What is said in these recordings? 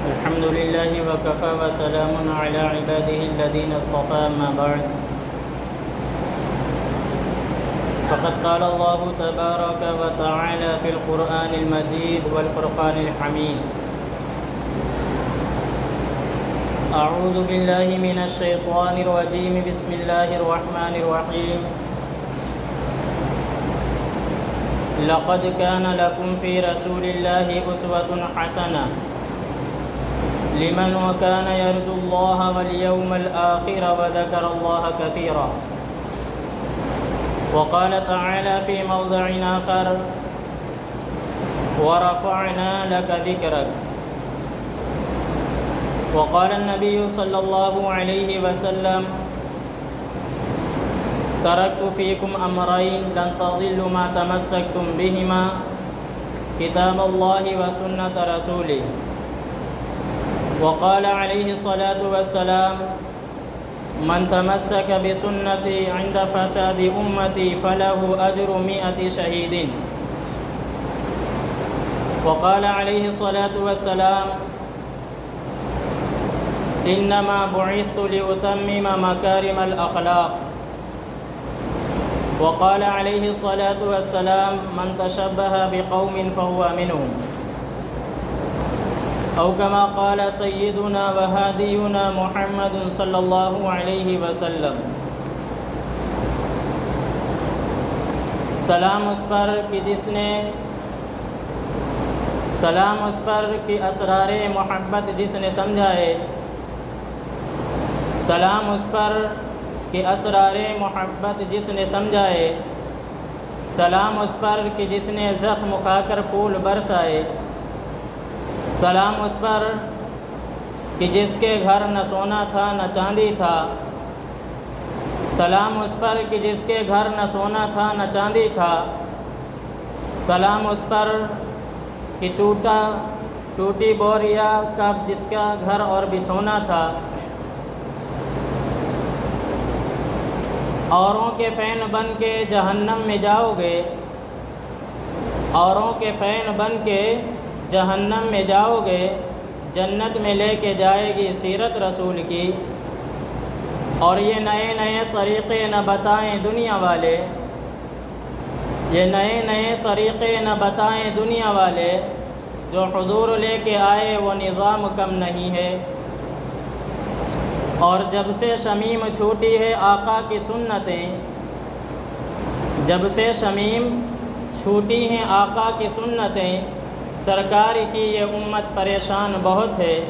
الحمد لله وكفى وسلام على عباده الذين اصطفى أما بعد فقد قال الله تبارك وتعالى في القرآن المجيد والفرقان الحميد أعوذ بالله من الشيطان الرجيم بسم الله الرحمن الرحيم لقد كان لكم في رسول الله أسوة حسنة لمن كان يرجو الله واليوم الآخر وذكر الله كثيرا وقال تعالى في موضع آخر ورفعنا لك ذكرك وقال النبي صلى الله عليه وسلم تركت فيكم أمرين لن تضلوا ما تمسكتم بهما كتاب الله وسنة رسوله وقال عليه الصلاة والسلام من تمسك بسنتي عند فساد أمتي فله أجر 100 شهيد وقال عليه الصلاة والسلام إنما بعثت لأتمم مكارم الأخلاق وقال عليه الصلاة والسلام من تشبه بقوم فهو منهم أو كما قال سيدنا وهادينا محمد صلی اللہ علیہ وسلم سلام اس پر کہ اسرار محبت جس نے سمجھائے سلام اس پر کہ اسرار محبت جس نے سمجھائے سلام اس پر کہ جس نے زخم کھا کر پھول برسائے سلام اس پر کہ جس کے گھر نہ سونا تھا نہ چاندی تھا سلام اس پر کہ جس کے گھر نہ سونا تھا نہ چاندی تھا سلام اس پر کہ ٹوٹی بوریا کا جس کا گھر اور بچھونا تھا اوروں کے فین بن کے جہنم میں جاؤ گے اوروں کے فین بن کے جہنم میں جاؤ گے جنت میں لے کے جائے گی سیرت رسول کی اور یہ نئے نئے طریقے نہ بتائیں دنیا والے یہ نئے نئے طریقے نہ بتائیں دنیا والے جو حضور لے کے آئے وہ نظام کم نہیں ہے اور جب سے شمیم چھوٹی ہے آقا کی سنتیں جب سے شمیم چھوٹی ہیں آقا کی سنتیں سرکار کی یہ امت پریشان بہت ہے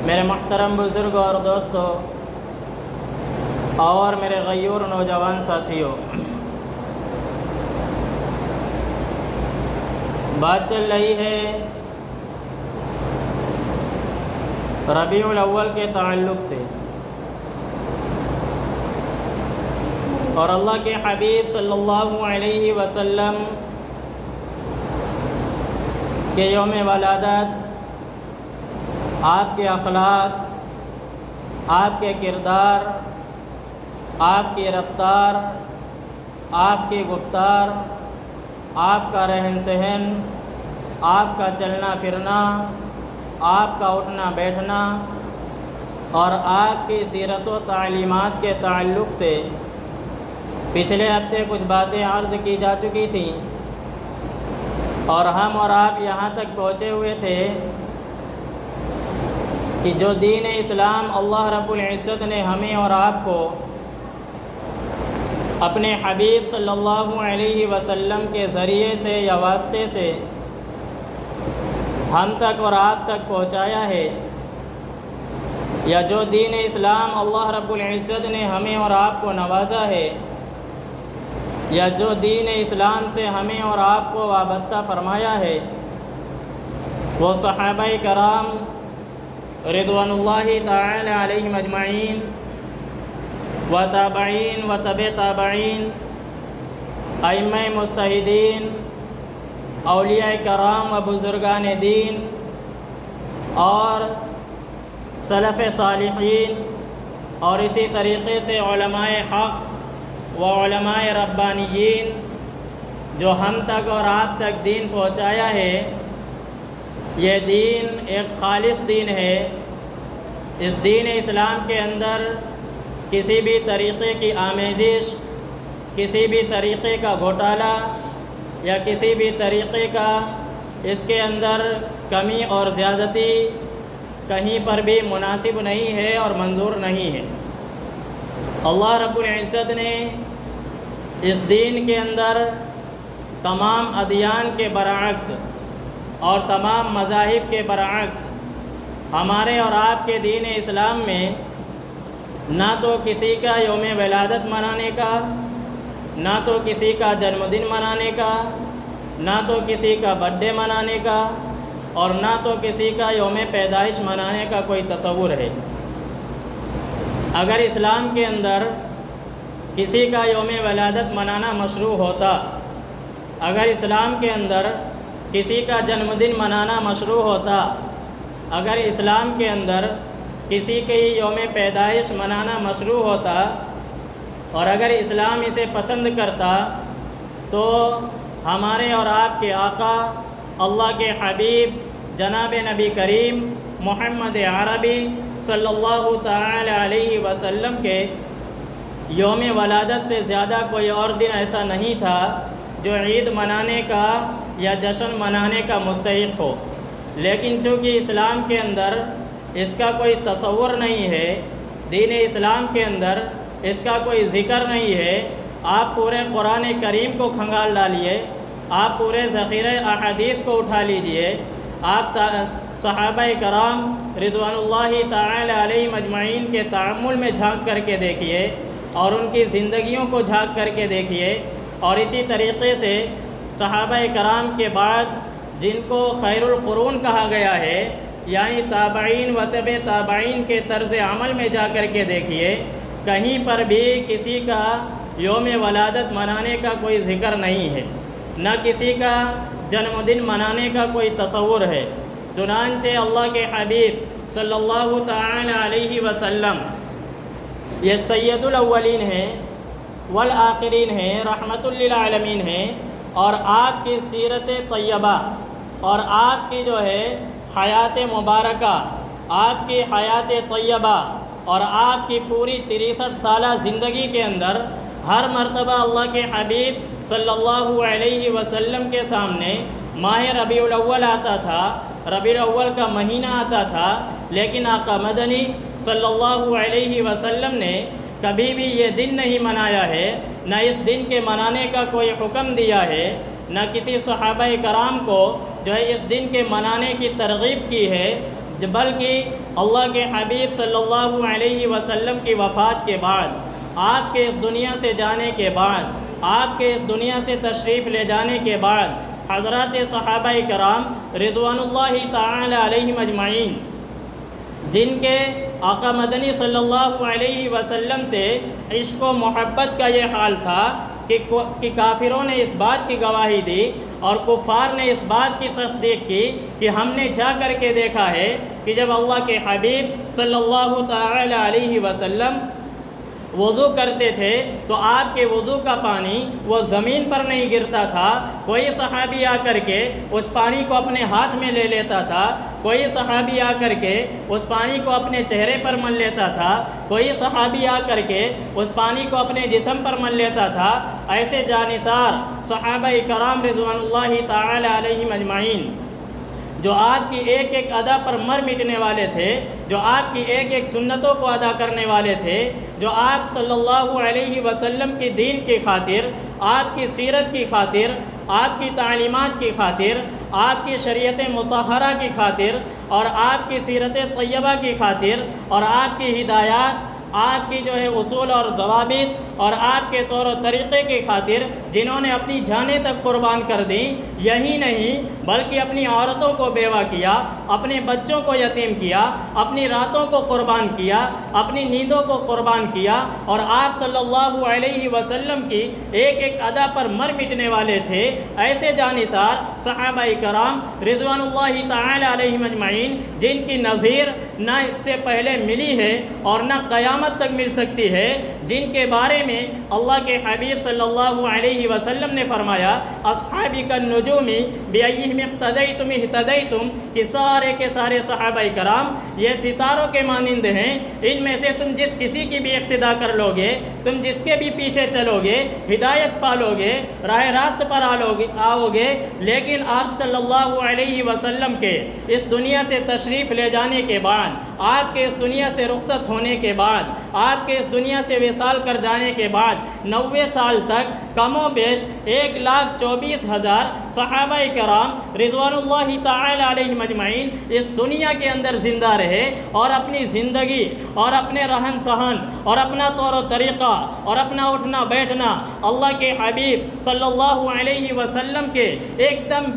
میرے محترم بزرگ اور دوستو اور میرے غیور نوجوان ساتھیوں بات چل رہی ہے ربیع الاول کے تعلق سے اور اللہ کے حبیب صلی اللہ علیہ وسلم کہ یوم ولادت آپ کے اخلاق آپ کے کردار آپ کی رفتار آپ کی گفتار آپ کا رہن سہن آپ کا چلنا پھرنا آپ کا اٹھنا بیٹھنا اور آپ کی سیرت و تعلیمات کے تعلق سے پچھلے ہفتے کچھ باتیں عرض کی جا چکی تھیں اور ہم اور آپ یہاں تک پہنچے ہوئے تھے کہ جو دین اسلام اللہ رب العزت نے ہمیں اور آپ کو اپنے حبیب صلی اللہ علیہ وسلم کے ذریعے سے یا واسطے سے ہم تک اور آپ تک پہنچایا ہے یا جو دین اسلام اللہ رب العزت نے ہمیں اور آپ کو نوازا ہے یا جو دین اسلام سے ہمیں اور آپ کو وابستہ فرمایا ہے وہ صحابہ کرام رضوان اللہ تعالی علیہم اجمعین و تابعین و تبع تابعین ائمہ مجتہدین اولیاء کرام و بزرگان دین اور سلف صالحین اور اسی طریقے سے علماء حق و علماء ربانیین جو ہم تک اور آپ تک دین پہنچایا ہے یہ دین ایک خالص دین ہے۔ اس دین اسلام کے اندر کسی بھی طریقے کی آمیزش، کسی بھی طریقے کا گھوٹالہ یا کسی بھی طریقے کا اس کے اندر کمی اور زیادتی کہیں پر بھی مناسب نہیں ہے اور منظور نہیں ہے۔ اللہ رب العزت نے اس دین کے اندر تمام ادیان کے برعکس اور تمام مذاہب کے برعکس ہمارے اور آپ کے دین اسلام میں نہ تو کسی کا یوم ولادت منانے کا، نہ تو کسی کا جنم دن منانے کا، نہ تو کسی کا برتھ ڈے منانے کا، اور نہ تو کسی کا یوم پیدائش منانے کا کوئی تصور ہے۔ اگر اسلام کے اندر کسی کا یوم ولادت منانا مشروع ہوتا، اگر اسلام کے اندر کسی کا جنم دن منانا مشروع ہوتا، اگر اسلام کے اندر کسی کی یوم پیدائش منانا مشروع ہوتا، اور اگر اسلام اسے پسند کرتا، تو ہمارے اور آپ کے آقا اللہ کے حبیب جناب نبی کریم محمد عربی صلی اللہ تعالی علیہ وسلم کے یوم ولادت سے زیادہ کوئی اور دن ایسا نہیں تھا جو عید منانے کا یا جشن منانے کا مستحق ہو۔ لیکن چونکہ اسلام کے اندر اس کا کوئی تصور نہیں ہے، دین اسلام کے اندر اس کا کوئی ذکر نہیں ہے، آپ پورے قرآن کریم کو کھنگال ڈالیے، آپ پورے ذخیرہ احادیث کو اٹھا لیجئے، آپ صحابہ کرام رضوان اللہ تعالی علیہ مجمعین کے تعامل میں جھانک کر کے دیکھیے اور ان کی زندگیوں کو جھانک کر کے دیکھیے، اور اسی طریقے سے صحابہ کرام کے بعد جن کو خیر القرون کہا گیا ہے، یعنی تابعین و تبع تابعین کے طرز عمل میں جا کر کے دیکھیے، کہیں پر بھی کسی کا یوم ولادت منانے کا کوئی ذکر نہیں ہے، نہ کسی کا جنم دن منانے کا کوئی تصور ہے۔ چنانچہ اللہ کے حبیب صلی اللہ تعالی علیہ وسلم یہ سید الاولین ہیں والآخرین ہیں، رحمت للعالمین ہیں، اور آپ کی سیرت طیبہ اور آپ کی جو ہے حیات مبارکہ، آپ کی حیات طیبہ اور آپ کی پوری 63 سالہ زندگی کے اندر ہر مرتبہ اللہ کے حبیب صلی اللہ علیہ وسلم کے سامنے ماہ ربیع الاول آتا تھا، ربیع الاول کا مہینہ آتا تھا، لیکن آقا مدنی صلی اللہ علیہ وسلم نے کبھی بھی یہ دن نہیں منایا ہے، نہ اس دن کے منانے کا کوئی حکم دیا ہے، نہ کسی صحابہ کرام کو جو ہے اس دن کے منانے کی ترغیب کی ہے، بلکہ اللہ کے حبیب صلی اللہ علیہ وسلم کی وفات کے بعد، آپ کے اس دنیا سے جانے کے بعد، آپ کے اس دنیا سے تشریف لے جانے کے بعد حضرات صحابہ کرام رضوان اللہ تعالی علیہ مجمعین، جن کے آقا مدنی صلی اللہ علیہ وسلم سے عشق و محبت کا یہ حال تھا کہ کافروں نے اس بات کی گواہی دی اور کفار نے اس بات کی تصدیق کی کہ ہم نے جا کر کے دیکھا ہے کہ جب اللہ کے حبیب صلی اللہ تعالی علیہ وسلم وضو کرتے تھے تو آپ کے وضو کا پانی وہ زمین پر نہیں گرتا تھا، کوئی صحابی آ کر کے اس پانی کو اپنے ہاتھ میں لے لیتا تھا، کوئی صحابی آ کر کے اس پانی کو اپنے چہرے پر مل لیتا تھا، کوئی صحابی آ کر کے اس پانی کو اپنے جسم پر مل لیتا تھا۔ ایسے جانثار صحابہ کرام رضوان اللہ تعالی علیہم اجمعین جو آپ کی ایک ایک ادا پر مر مٹنے والے تھے، جو آپ کی ایک ایک سنتوں کو ادا کرنے والے تھے، جو آپ صلی اللہ علیہ وسلم کی دین کی خاطر، آپ کی سیرت کی خاطر، آپ کی تعلیمات کی خاطر، آپ کی شریعت مطہرہ کی خاطر اور آپ کی سیرت طیبہ کی خاطر اور آپ کی ہدایات، آپ کی جو ہے اصول اور ضوابط اور آپ کے طور و طریقے کی خاطر جنہوں نے اپنی جانیں تک قربان کر دیں، یہی نہیں بلکہ اپنی عورتوں کو بیوہ کیا، اپنے بچوں کو یتیم کیا، اپنی راتوں کو قربان کیا، اپنی نیندوں کو قربان کیا، اور آپ صلی اللہ علیہ وسلم کی ایک ایک ادا پر مر مٹنے والے تھے۔ ایسے جانثار صحابہ کرام رضوان اللہ تعالی علیہم اجمعین جن کی نظیر نہ اس سے پہلے ملی ہے اور نہ قیامت تک مل سکتی ہے، جن کے بارے میں اللہ کے حبیب صلی اللہ علیہ وسلم نے فرمایا اصحابی کا نجومی بیئہم ان اقتدیتم اہتدیتم کہ سارے کے سارے صحابہ کرام یہ ستاروں کے مانند ہیں، ان میں سے تم جس کسی کی بھی اقتدا کر لو گے، تم جس کے بھی پیچھے چلو گے، ہدایت پالو گے، راہ راست پر آؤ گے۔ لیکن آپ صلی اللہ علیہ وسلم کے اس دنیا سے تشریف لے جانے کے بعد، آپ کے اس دنیا سے رخصت ہونے کے بعد، آپ کے اس دنیا سے وصال کر جانے کے بعد 90 سال تک کم و بیش 1,24,000 صحابہ کرام رضوان اللہ تعالی علیہم اجمعین اس دنیا کے اندر زندہ رہے، اور اپنی زندگی اور اپنے رہن سہن اور اپنا طور و طریقہ اور اپنا اٹھنا بیٹھنا اللہ کے حبیب صلی اللہ علیہ وسلم کے ایک دم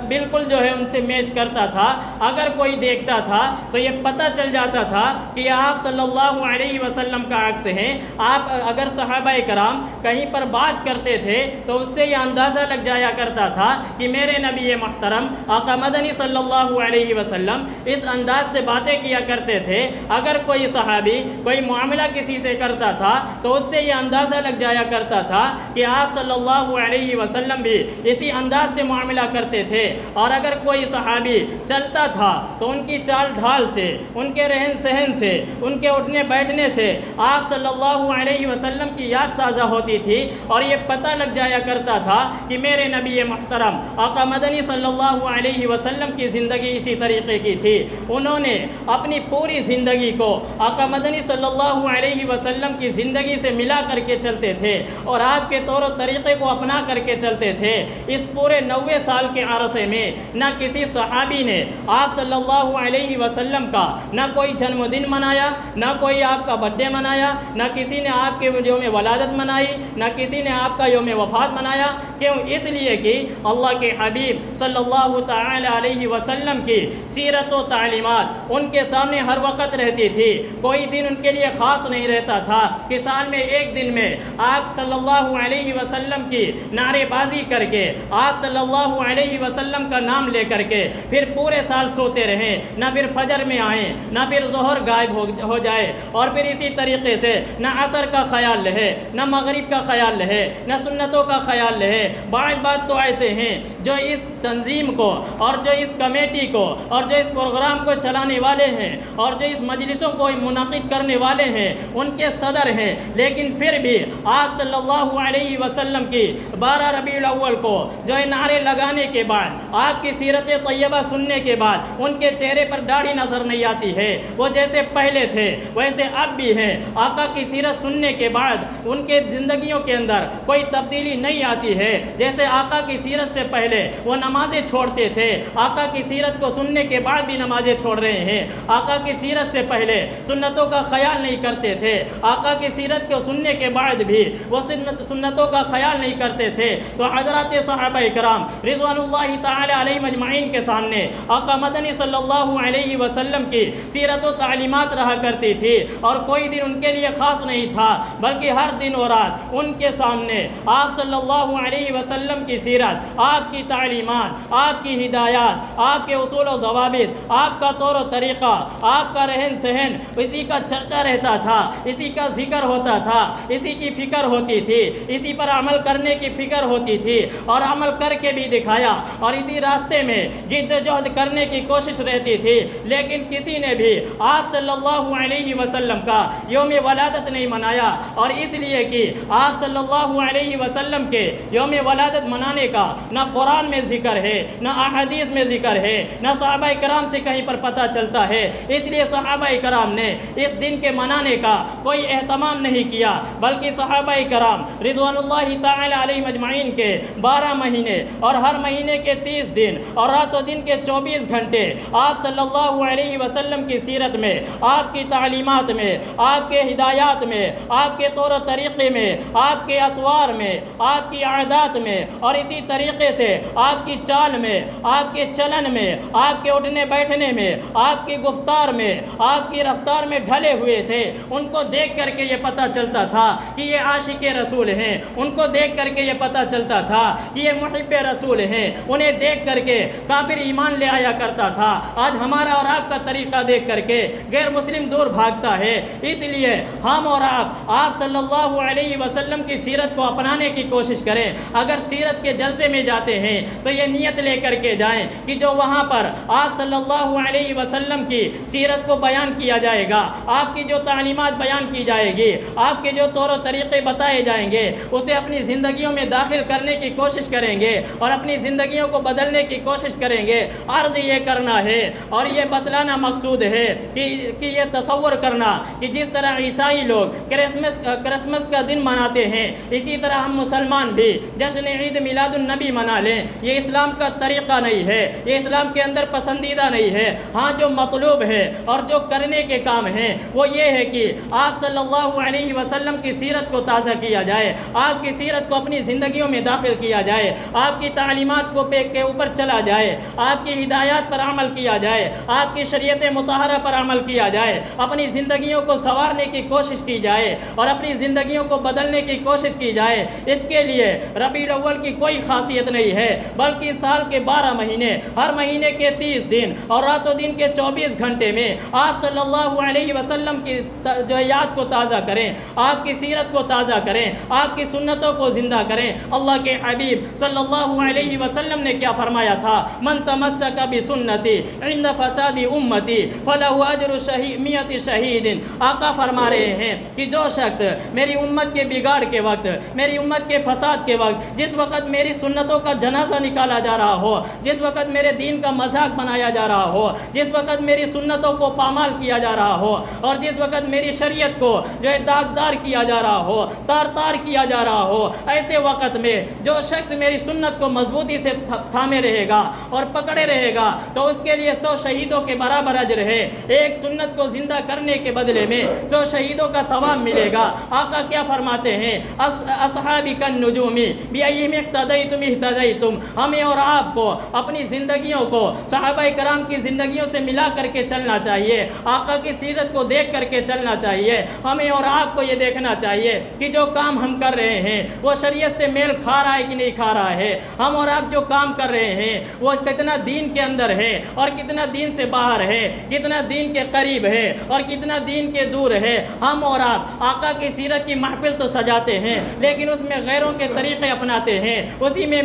بالکل جو ہے ان سے میچ کرتا تھا۔ اگر کوئی دیکھتا تھا تو یہ پتہ چل جاتا تھا کہ آپ صلی اللہ علیہ وسلم کا عکس ہیں۔ آپ اگر صحابہ کرام کہیں پر بات کرتے تھے تو اس سے یہ اندازہ لگ جایا کرتا تھا کہ میرے نبی محترم آقا مدنی صلی اللہ علیہ وسلم اس انداز سے باتیں کیا کرتے تھے۔ اگر کوئی صحابی کوئی معاملہ کسی سے کرتا تھا تو اس سے یہ اندازہ لگ جایا کرتا تھا کہ آپ صلی اللہ علیہ وسلم بھی اسی انداز سے معاملہ کرتے تھے۔ اور اگر کوئی صحابی چلتا تھا تو ان کی چال ڈھال سے، ان کے رہن سہن سے، ان کے اٹھنے بیٹھنے سے آپ صلی اللہ علیہ وسلم کی یاد تازہ ہوتی تھی، اور یہ پتہ لگ جایا کرتا تھا کہ میرے نبی محترم آقا مدنی صلی اللہ علیہ وسلم کی زندگی اسی طریقے کی تھی۔ انہوں نے اپنی پوری زندگی کو آقا مدنی صلی اللہ علیہ وسلم کی زندگی سے ملا کر کے چلتے تھے، اور آپ کے طور و طریقے کو اپنا کر کے چلتے تھے۔ اس پورے 90 سال کے عرصے میں نہ کسی صحابی نے آپ صلی اللہ علیہ وسلم کا نہ کوئی جنم دن منایا، نہ کوئی آپ کا برتھ ڈے منایا، نہ کسی نے آپ کے یوم ولادت منائی، نہ کسی نے آپ کا یوم وفات منایا۔ کیوں؟ اس لیے کہ اللہ کے حبیب صلی اللہ تعالی علیہ وسلم کی سیرت و تعلیمات ان کے سامنے ہر وقت رہتی تھی۔ کوئی دن ان کے لیے خاص نہیں رہتا تھا کہ سال میں ایک دن میں آپ صلی اللہ علیہ وسلم کی نعرے بازی کر کے، آپ صلی اللہ علیہ وسلم کا نام لے کر کے پھر پورے سال سوتے رہیں، نہ پھر فجر میں آئیں، نہ پھر ظہر غائب ہو جائے، اور پھر اسی طریقے سے نہ عصر کا خیال رہے، نہ مغرب کا خیال رہے، نہ سنتوں کا خیال رہے۔ بعض تو ایسے ہیں جو اس تنظیم کو اور جو اس کمیٹی کو اور جو اس پروگرام کو چلانے والے ہیں اور جو اس مجلسوں کو منعقد کرنے والے ہیں ان کے صدر ہیں، لیکن پھر بھی آپ صلی اللہ علیہ وسلم کی 12 ربیع الاول کو جو ہے نعرے لگانے کے بعد، آپ کی سیرت طیبہ سننے کے بعد ان کے چہرے پر داڑھی نظر نہیں آتی ہے۔ وہ جیسے پہلے تھے ویسے اب بھی ہیں۔ آقا کی سیرت سننے کے بعد ان کے زندگیوں کے اندر کوئی تبدیلی نہیں آتی ہے۔ جیسے آقا کی سیرت سے پہلے وہ نمازیں چھوڑتے تھے، آقا کی سیرت کو سننے کے بعد بھی نمازیں چھوڑ رہے ہیں۔ آقا کی سیرت سے پہلے سنتوں کا خیال نہیں کرتے تھے، آقا کی سیرت کو سننے کے بعد بھی وہ سنتوں کا خیال نہیں کرتے تھے۔ تو حضرات صحابہ کرام رضوان اللہ تعالی علیہم اجمعین کے سامنے آقا مدنی صلی اللہ علیہ وسلم کی سیرت و تعلیمات رہا کرتی تھی، اور کوئی دن ان کے لیے خاص نہیں تھا، بلکہ ہر دن و رات ان کے سامنے آپ صلی اللہ علیہ وسلم کی سیرت، آپ کی تعلیمات، آپ کی ہدایات، آپ کے اصول و ضوابط، آپ کا طور و طریقہ، آپ کا رہن سہن، اسی کا چرچا رہتا تھا، اسی کا ذکر ہوتا تھا، اسی کی فکر ہوتی تھی، اسی پر عمل کرنے کی فکر ہوتی تھی، اور عمل کر کے بھی دکھایا، اور اسی راستے میں جد و جہد کرنے کی کوشش رہتی تھی۔ لیکن کسی نے بھی آپ صلی اللہ علیہ وسلم کا یوم ولادت نہیں منایا، اور اس لیے کہ آپ صلی اللہ علیہ وسلم کے یوم ولادت منانے کا نہ قرآن میں ذکر ہے، نہ احادیث میں ذکر ہے، نہ صحابہ کرام سے کہیں پر پتہ چلتا ہے۔ اس لیے صحابہ کرام نے اس دن کے منانے کا کوئی اہتمام نہیں کیا، بلکہ صحابہ کرام رضوان اللہ تعالی علیہ مجمعین کے 12 مہینے اور ہر مہینے کے 30 دن اور رات و دن کے 24 گھنٹے آپ صلی اللہ علیہ وسلم کی سیرت میں، آپ کی تعلیمات میں، آپ کے ہدایات میں، آپ کے طور و طریقے میں، آپ کے اطوار میں، آپ کی عادات میں، اور اسی طریقے سے آپ کی چال میں، آپ کے چلن میں، آپ کے اٹھنے بیٹھنے میں، آپ کی گفتار میں، آپ کی رفتار میں ڈھلے ہوئے تھے۔ ان کو دیکھ کر کے یہ پتہ چلتا تھا کہ یہ عاشق رسول ہیں، ان کو دیکھ کر کے یہ پتہ چلتا تھا کہ یہ محب رسول ہیں۔ انہیں دیکھ کر کے کافر ایمان لے آیا کرتا تھا۔ آج ہمارا اور آپ کا طریقہ دیکھ کر کے غیر مسلم دور بھاگتا ہے۔ اس لیے ہم اور آپ صلی اللہ علیہ وسلم کی سیرت کو اپنانے کی کوشش کریں۔ اگر سیرت کے جلسے میں جاتے ہیں تو یہ نیت لے کر کے جائیں کہ جو وہاں پر آپ صلی اللہ علیہ وسلم کی سیرت کو بیان کیا جائے گا، آپ کی جو تعلیمات بیان کی جائے گی، آپ کے جو طور و طریقے بتائے جائیں گے، اسے اپنی زندگیوں میں داخل کرنے کی کوشش کریں گے اور اپنی زندگیوں کو بدلنے کی کوشش کریں گے۔ عرض یہ کرنا ہے اور یہ بتلانا مقصود ہے کہ یہ تصور کرنا کہ جس طرح عیسائی لوگ کرسمس کا دن مناتے ہیں، اسی طرح ہم مسلمان بھی جشن عید میلاد النبی منا لیں، یہ اسلام کا طریقہ نہیں ہے، یہ اسلام کے اندر پسندیدہ نہیں ہے۔ ہاں جو مطلوب ہے اور جو کرنے کے کام ہیں وہ یہ ہے کہ آپ صلی اللہ علیہ وسلم کی سیرت کو تازہ کیا جائے، آپ کی سیرت کو اپنی زندگیوں میں داخل کیا جائے، آپ کی تعلیمات کو کے اوپر چلا جائے، آپ کی ہدایات پر عمل کیا جائے، آپ کی شریعت مطہرہ پر عمل کیا جائے، اپنی زندگیوں کو سنوارنے کی کوشش کی جائے اور اپنی زندگیوں کو بدلنے کی کوشش کی جائے۔ اس کے لیے ربیع الاول کی کوئی خاصیت نہیں ہے، بلکہ سال کے 12 مہینے، ہر مہینے کے 30 دن اور رات و دن کے 24 گھنٹے میں آپ صلی اللہ علیہ وسلم کی جو یاد کو تازہ کریں، آپ کی سیرت کو تازہ کریں، آپ کی سنتوں کو زندہ کریں۔ اللہ کے حبیب صلی اللہ علیہ وسلم نے کیا فرمایا تھا؟ من تمسک بسنتی عند فساد امتی فلہ اجر 100 شہید۔ آقا فرما رہے ہیں کہ جو شخص میری امت کے بگاڑ کے وقت، میری امت کے فساد کے وقت، جس وقت میری سنتوں کا جنازہ نکالا جا رہا ہو، جس وقت میرے دین کا مذاق بنایا جا رہا ہو، جس وقت میری سنتوں کو پامال کیا جا رہا ہو اور جس وقت میری شریعت کو جو ہے داغدار کیا جا رہا ہو، تار تار کیا جا رہا ہو، ایسے وقت میں جو شخص میری سنت کو مضبوطی سے تھامے رہے گا اور پکڑے رہے گا تو اس کے لیے 100 شہیدوں کے برابر اجر ہے۔ ایک سنت کو زندہ کرنے کے بدلے میں 100 شہیدوں کا ثواب ملے گا۔ آقا کیا فرماتے ہیں؟ اصحابی کالنجوم بأیہم اقتدیتم اہتدیتم۔ ہمیں اور آپ کو اپنی زندگیوں کو صحابہ کرام کی زندگیوں سے ملا کر کے چلنا چاہیے، آقا کی سیرت کو دیکھ کر کے چلنا چاہیے۔ ہمیں اور آپ کو یہ دیکھنا چاہیے کہ جو کام ہم کر رہے ہیں وہ شریعت سے میل کھا رہا ہے کہ نہیں کھا رہا ہے۔ ہم اور آپ جو کام کر رہے ہیں وہ کتنا دین کے اندر ہے اور کتنا دین سے باہر ہے، کتنا دین کے قریب ہے اور کتنا دین کے دور ہے۔ ہم اور آپ آقا کی سیرت کی محفل تو سجاتے ہیں لیکن اس میں غیروں کے طریقے اپناتے ہیں، اسی میں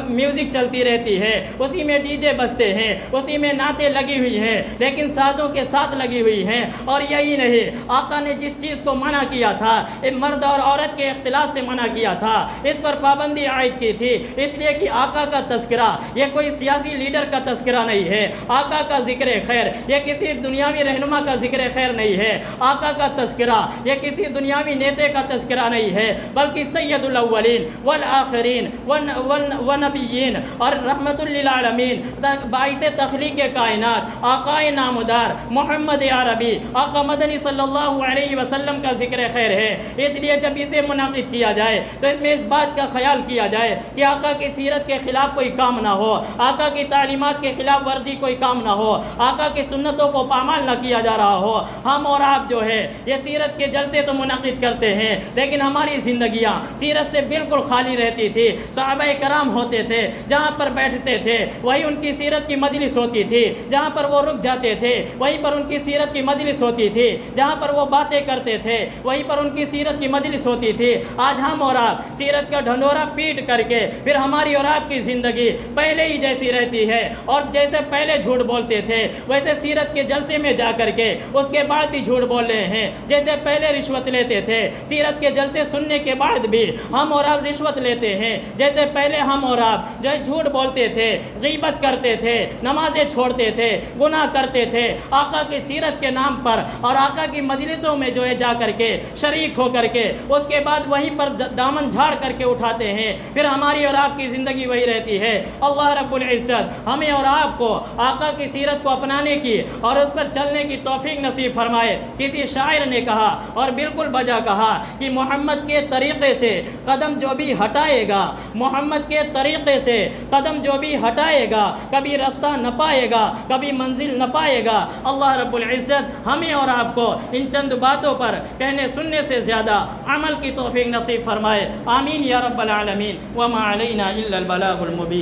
میوزک چلتی رہتی ہے، اسی میں ڈی جے بجتے ہیں، اسی میں نعتیں لگی ہوئی ہیں لیکن سازوں کے ساتھ لگی ہوئی ہیں۔ اور یہی نہیں، آقا نے جس چیز کو منع کیا تھا، مرد اور عورت کے اختلاط سے منع کیا تھا، اس پر پابندی عائد کی تھی، اس لیے کہ آقا کا تذکرہ یہ کوئی سیاسی لیڈر کا تذکرہ نہیں ہے، آقا کا ذکر خیر یہ کسی دنیاوی رہنما کا ذکر خیر نہیں ہے، آقا کا تذکرہ یہ کسی دنیاوی نیتے کا تذکرہ نہیں ہے، بلکہ سید الاولین والآخرین والنبیین اور رحمت للعالمین باعث تخلیق کائنات آقا نامدار محمد عربی آقا مدنی صلی اللہ علیہ وسلم کا ذکر خیر ہے۔ اس لیے جب اسے منعقد کیا جائے تو اس میں اس بات کا خیال کیا جائے کہ آقا کی سیرت کے خلاف کوئی کام نہ ہو، آقا کی تعلیمات کے خلاف ورزی کوئی کام نہ ہو، آقا کی سنتوں کو پامال نہ کیا جا رہا ہو۔ ہم اور آپ جو ہے یہ سیرت کے جلسے تو منعقد کرتے ہیں لیکن ہماری زندگیاں سیرت سے بالکل خالی رہتی تھی۔ صحابہ کرام ہوتے تھے جہاں پر بیٹھتے تھے وہی ان کی سیرت کی مجلس ہوتی تھی، جہاں پر وہ رک جاتے تھے وہیں پر ان کی سیرت کی مجلس ہوتی تھی، جہاں پر وہ باتیں کرتے تھے وہیں پر ان کی سیرت کی مجلس ہوتی تھی۔ آج ہم اور آپ سیرت کا ڈھنڈورا پیٹ کر کے پھر ہماری اور آپ کی زندگی پہلے ہی جیسی رہتی ہے اور جیسے پہلے جھوٹ بولتے تھے ویسے سیرت کے جلسے میں جا کر کے اس کے بعد بھی جھوٹ بول رہے ہیں، جیسے پہلے رشوت لیتے تھے سیرت کے جلسے سننے کے بعد بھی ہم اور آپ رشوت لیتے ہیں، جیسے پہلے ہم اور آپ جو جھوٹ بولتے تھے، غیبت کرتے تھے، نمازیں چھوڑتے تھے، گناہ کرتے تھے، آقا کی سیرت کے نام پر اور آقا کی مجلسوں میں جو ہے جا کر کے شریک ہو کر کے اس کے بعد وہیں پر دامن جھاڑ کر کے اٹھاتے ہیں، پھر ہماری اور آپ کی زندگی وہی رہتی ہے۔ اللہ رب العزت ہمیں اور آپ کو آقا کی سیرت کو اپنانے کی اور اس پر چلنے کی توفیق نصیب فرمائے۔ کسی شاعر نے کہا اور بالکل بجا کہا کہ محمد کے طریقے سے قدم جو بھی ہٹائے گا، محمد کے طریقے سے قدم جو بھی ہٹائے گا کبھی رستہ نہ پائے گا، کبھی منزل نہ پائے گا۔ اللہ رب العزت ہمیں اور آپ کو ان چند باتوں پر کہنے سننے سے زیادہ عمل کی توفیق نصیب فرمائے۔ آمین یا رب العالمین۔ وما علینا الا البلاغ المبین۔